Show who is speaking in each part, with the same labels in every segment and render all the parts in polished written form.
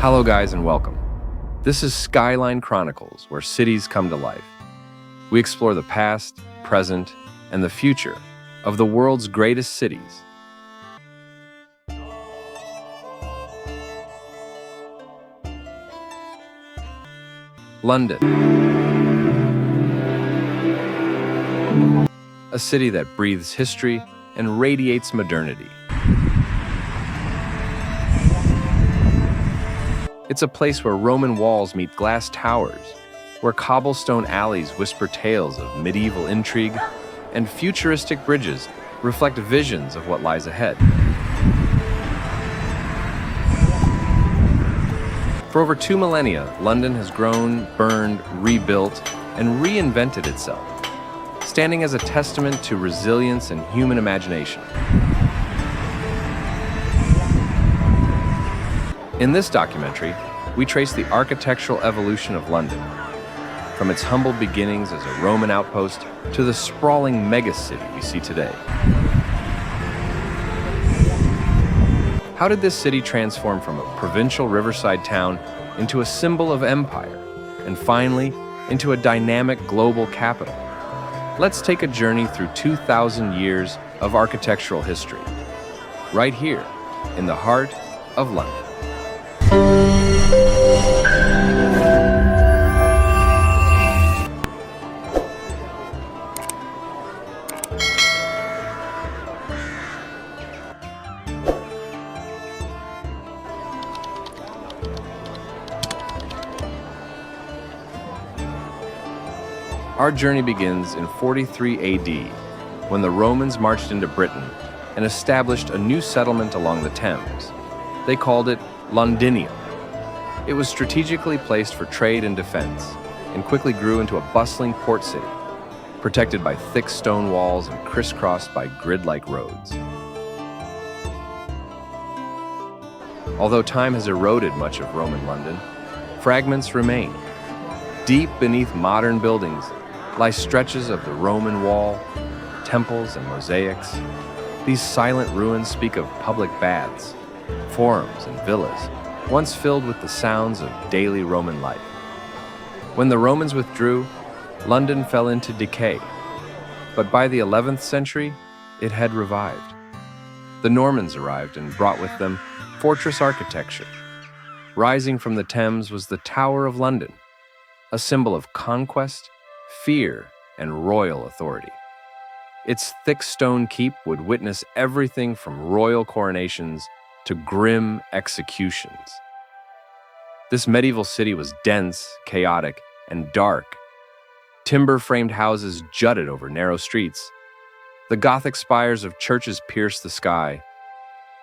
Speaker 1: Hello guys and welcome. This is Skyline Chronicles, where cities come to life. We explore the past, present, and the future of the world's greatest cities. London. A city that breathes history and radiates modernity. It's a place where Roman walls meet glass towers, where cobblestone alleys whisper tales of medieval intrigue, and futuristic bridges reflect visions of what lies ahead. For over 2 millennia, London has grown, burned, rebuilt, and reinvented itself, standing as a testament to resilience and human imagination. In this documentary, we trace the architectural evolution of London, from its humble beginnings as a Roman outpost to the sprawling megacity we see today. How did this city transform from a provincial riverside town into a symbol of empire, and finally, into a dynamic global capital? Let's take a journey through 2,000 years of architectural history, right here in the heart of London. Our journey begins in 43 AD, when the Romans marched into Britain and established a new settlement along the Thames. They called it Londinium. It was strategically placed for trade and defense, and quickly grew into a bustling port city, protected by thick stone walls and crisscrossed by grid-like roads. Although time has eroded much of Roman London, fragments remain. Deep beneath modern buildings lie stretches of the Roman wall, temples, and mosaics. These silent ruins speak of public baths, forums, and villas, once filled with the sounds of daily Roman life. When the Romans withdrew, London fell into decay, but by the 11th century, it had revived. The Normans arrived and brought with them fortress architecture. Rising from the Thames was the Tower of London, a symbol of conquest, fear, and royal authority. Its thick stone keep would witness everything from royal coronations to grim executions. This medieval city was dense, chaotic, and dark. Timber-framed houses jutted over narrow streets. The Gothic spires of churches pierced the sky.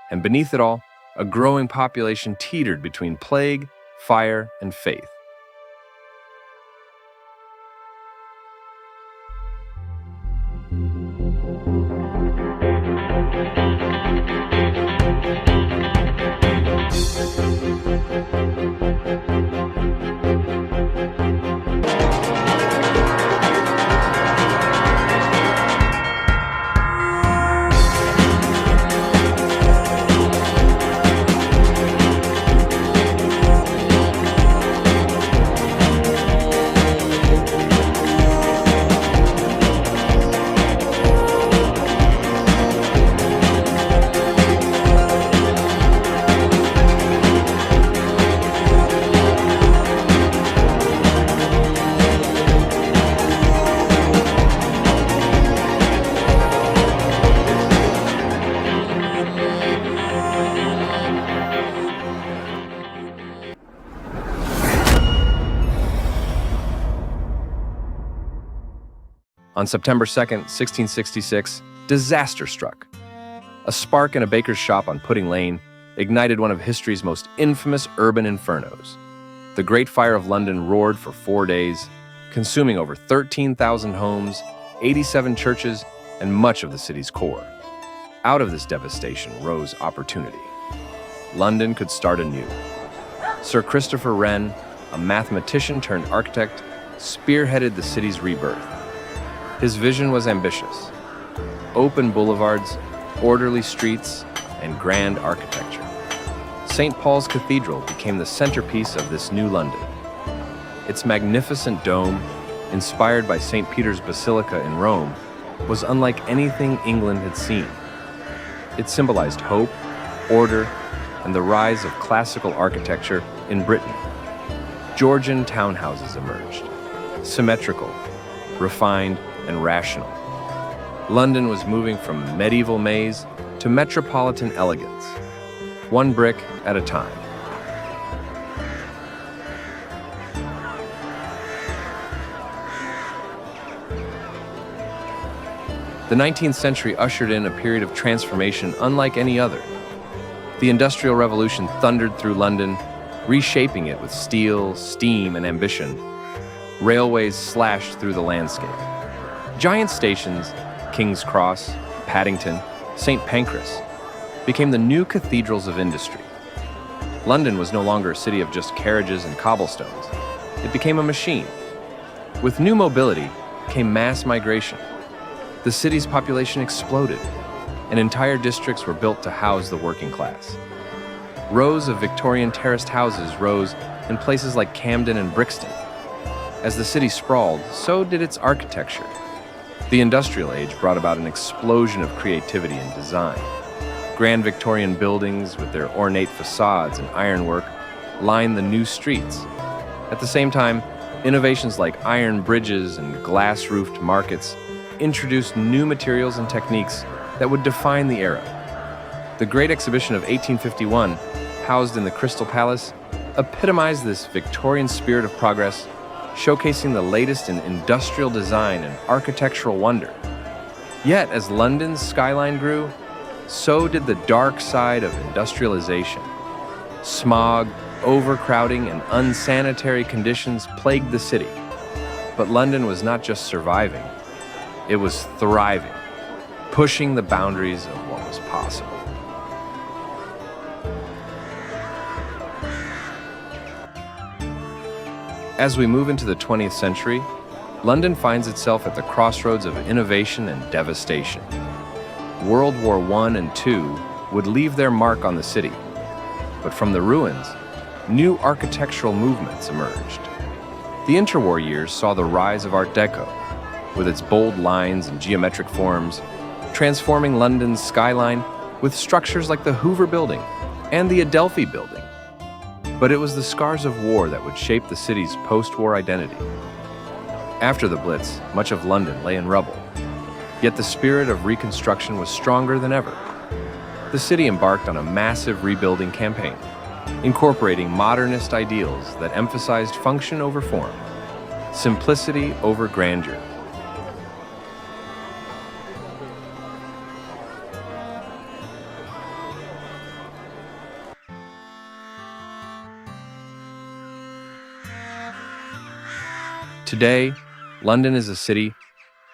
Speaker 1: And beneath it all, a growing population teetered between plague, fire, and faith. On September 2nd, 1666, disaster struck. A spark in a baker's shop on Pudding Lane ignited one of history's most infamous urban infernos. The Great Fire of London roared for 4 days, consuming over 13,000 homes, 87 churches, and much of the city's core. Out of this devastation rose opportunity. London could start anew. Sir Christopher Wren, a mathematician turned architect, spearheaded the city's rebirth. His vision was ambitious: open boulevards, orderly streets, and grand architecture. St. Paul's Cathedral became the centerpiece of this new London. Its magnificent dome, inspired by St. Peter's Basilica in Rome, was unlike anything England had seen. It symbolized hope, order, and the rise of classical architecture in Britain. Georgian townhouses emerged, symmetrical, refined, and rational. London was moving from medieval maze to metropolitan elegance, one brick at a time. The 19th century ushered in a period of transformation unlike any other. The Industrial Revolution thundered through London, reshaping it with steel, steam, and ambition. Railways slashed through the landscape. Giant stations, King's Cross, Paddington, St. Pancras, became the new cathedrals of industry. London was no longer a city of just carriages and cobblestones. It became a machine. With new mobility came mass migration. The city's population exploded, and entire districts were built to house the working class. Rows of Victorian terraced houses rose in places like Camden and Brixton. As the city sprawled, so did its architecture. The Industrial Age brought about an explosion of creativity and design. Grand Victorian buildings with their ornate facades and ironwork lined the new streets. At the same time, innovations like iron bridges and glass-roofed markets introduced new materials and techniques that would define the era. The Great Exhibition of 1851, housed in the Crystal Palace, epitomized this Victorian spirit of progress, showcasing the latest in industrial design and architectural wonder. Yet, as London's skyline grew, so did the dark side of industrialization. Smog, overcrowding, and unsanitary conditions plagued the city. But London was not just surviving, it was thriving, pushing the boundaries of what was possible. As we move into the 20th century, London finds itself at the crossroads of innovation and devastation. World War I and II would leave their mark on the city, but from the ruins, new architectural movements emerged. The interwar years saw the rise of Art Deco, with its bold lines and geometric forms, transforming London's skyline with structures like the Hoover Building and the Adelphi Building. But it was the scars of war that would shape the city's post-war identity. After the Blitz, much of London lay in rubble, yet the spirit of reconstruction was stronger than ever. The city embarked on a massive rebuilding campaign, incorporating modernist ideals that emphasized function over form, simplicity over grandeur. Today, London is a city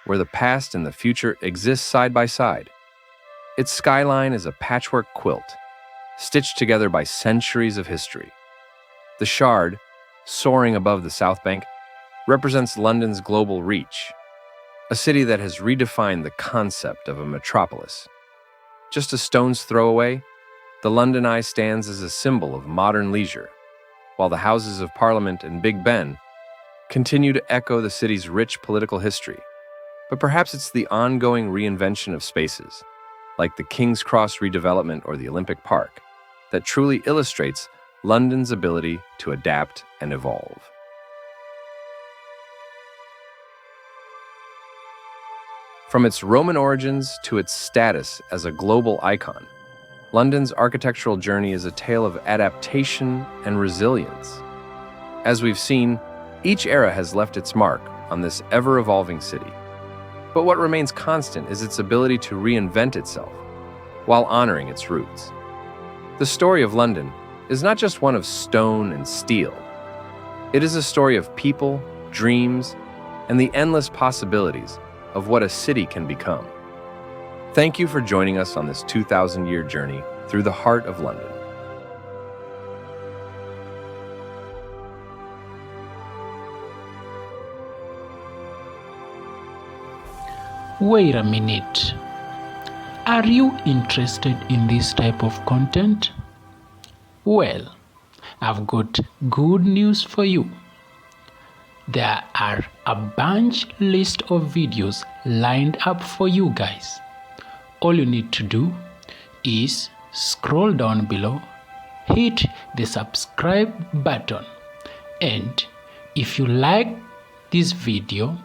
Speaker 1: where the past and the future exist side by side. Its skyline is a patchwork quilt, stitched together by centuries of history. The Shard, soaring above the South Bank, represents London's global reach, a city that has redefined the concept of a metropolis. Just a stone's throw away, the London Eye stands as a symbol of modern leisure, while the Houses of Parliament and Big Ben continue to echo the city's rich political history. But perhaps it's the ongoing reinvention of spaces, like the King's Cross redevelopment or the Olympic Park, that truly illustrates London's ability to adapt and evolve. From its Roman origins to its status as a global icon, London's architectural journey is a tale of adaptation and resilience. As we've seen, each era has left its mark on this ever-evolving city. But what remains constant is its ability to reinvent itself while honoring its roots. The story of London is not just one of stone and steel. It is a story of people, dreams, and the endless possibilities of what a city can become. Thank you for joining us on this 2,000-year journey through the heart of London.
Speaker 2: Wait a minute. Are you interested in this type of content? Well, I've got good news for you. There are a bunch list of videos lined up for you guys. All you need to do is scroll down below, hit the subscribe button, and if you like this video,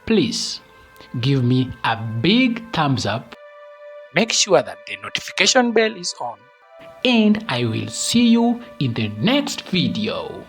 Speaker 2: please give me a big thumbs up. Make sure that the notification bell is on, and I will see you in the next video.